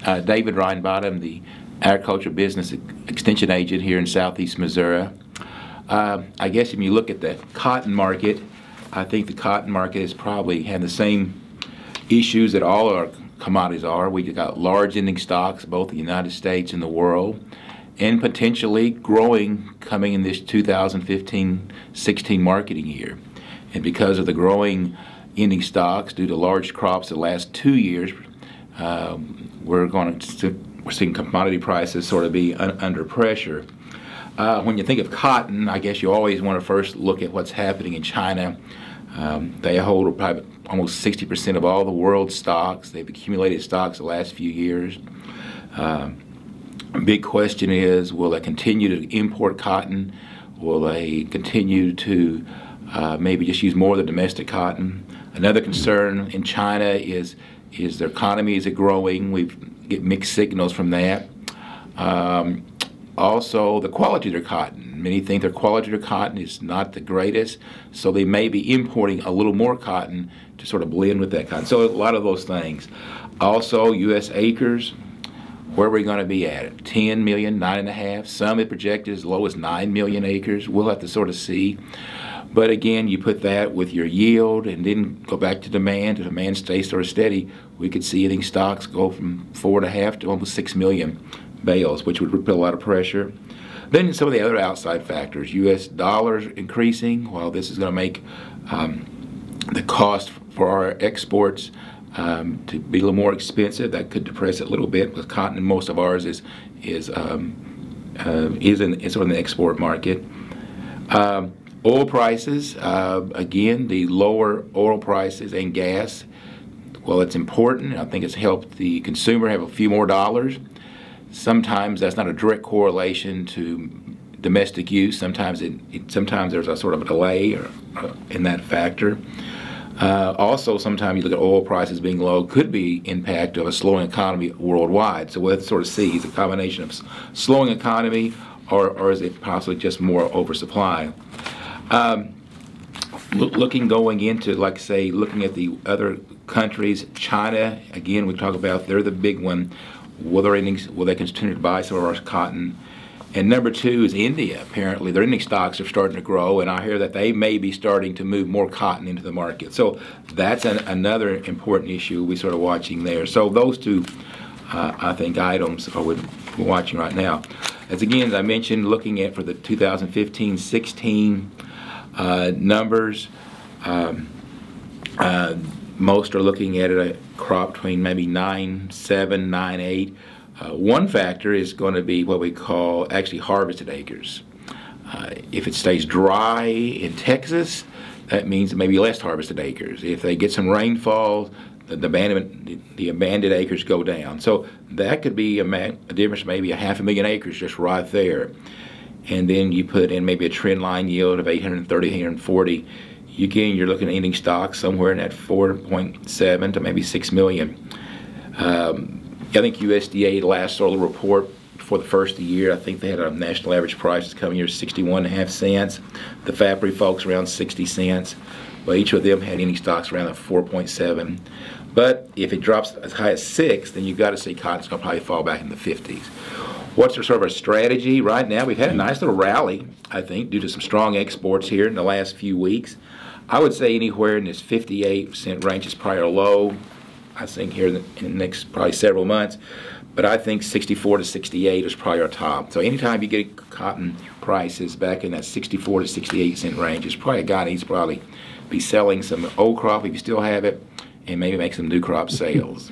David Reinbott. I'm the Agriculture Business Extension Agent here in Southeast Missouri. I guess if you look at the cotton market, I think the cotton market is probably had the same issues that all our commodities are. We've got large ending stocks, both in the United States and the world, and potentially growing coming in this 2015-16 marketing year. And because of the growing ending stocks due to large crops the last 2 years, we're seeing commodity prices sort of be under pressure. When you think of cotton, I guess you always want to first look at what's happening in China. They hold probably almost 60% of all the world's stocks. They've accumulated stocks the last few years. Big question is, will they continue to import cotton? Will they continue to maybe just use more of the domestic cotton? Another concern in China is their economy, is it growing? We get mixed signals from that. Also, the quality of their cotton. Many think their quality of their cotton is not the greatest, so they may be importing a little more cotton to sort of blend with that cotton. So a lot of those things. Also, U.S. acres, where are we going to be at? 10 million, 9.5. Some have projected as low as 9 million acres. We'll have to sort of see. But again, you put that with your yield and then go back to demand. If demand stays sort of steady, we could see ending stocks go from 4.5 to almost 6 million bales, which would put a lot of pressure. Then some of the other outside factors, U.S. dollars increasing. While this is going to make the cost for our exports to be a little more expensive, that could depress it a little bit, because cotton, most of ours is sort of in the export market. Oil prices, again, the lower oil prices and gas, well, it's important. I think it's helped the consumer have a few more dollars. Sometimes that's not a direct correlation to domestic use. Sometimes there's a sort of a delay in that factor. Also, sometimes you look at oil prices being low, could be impact of a slowing economy worldwide. So we'll have to sort of see, is it a combination of slowing economy, or is it possibly just more oversupply? Going into, like say, looking at the other countries, China, again, we talk about, they're the big one. Will they continue to buy some of our cotton? And number two is India. Apparently, their ending stocks are starting to grow, and I hear that they may be starting to move more cotton into the market. So that's another important issue we're sort of watching there. So those two, I think, items are what we're watching right now. As I mentioned, looking at for the 2015-16 numbers, most are looking at a crop between maybe 9.7, 9.8. One factor is going to be what we call actually harvested acres. If it stays dry in Texas, that means maybe less harvested acres. If they get some rainfall, the abandoned acres go down. So that could be a difference, maybe 500,000 acres just right there. And then you put in maybe a trend line yield of 830, 840. Again, you're looking at ending stocks somewhere in that 4.7 to maybe 6 million. I think USDA last solar report for the first of the year, I think they had a national average price this coming year 61.5 cents. The factory folks around 60 cents. Well, each of them had ending stocks around 4.7. But if it drops as high as 6, then you've got to see cotton's going to probably fall back in the 50s. What's sort of our strategy right now? We've had a nice little rally, I think, due to some strong exports here in the last few weeks. I would say anywhere in this 58% range is probably our low, I think, here in the next probably several months. But I think 64 to 68 is probably our top. So anytime you get cotton prices back in that 64 to 68 cent range, it's probably a guy needs to probably be selling some old crop if you still have it, and maybe make some new crop sales.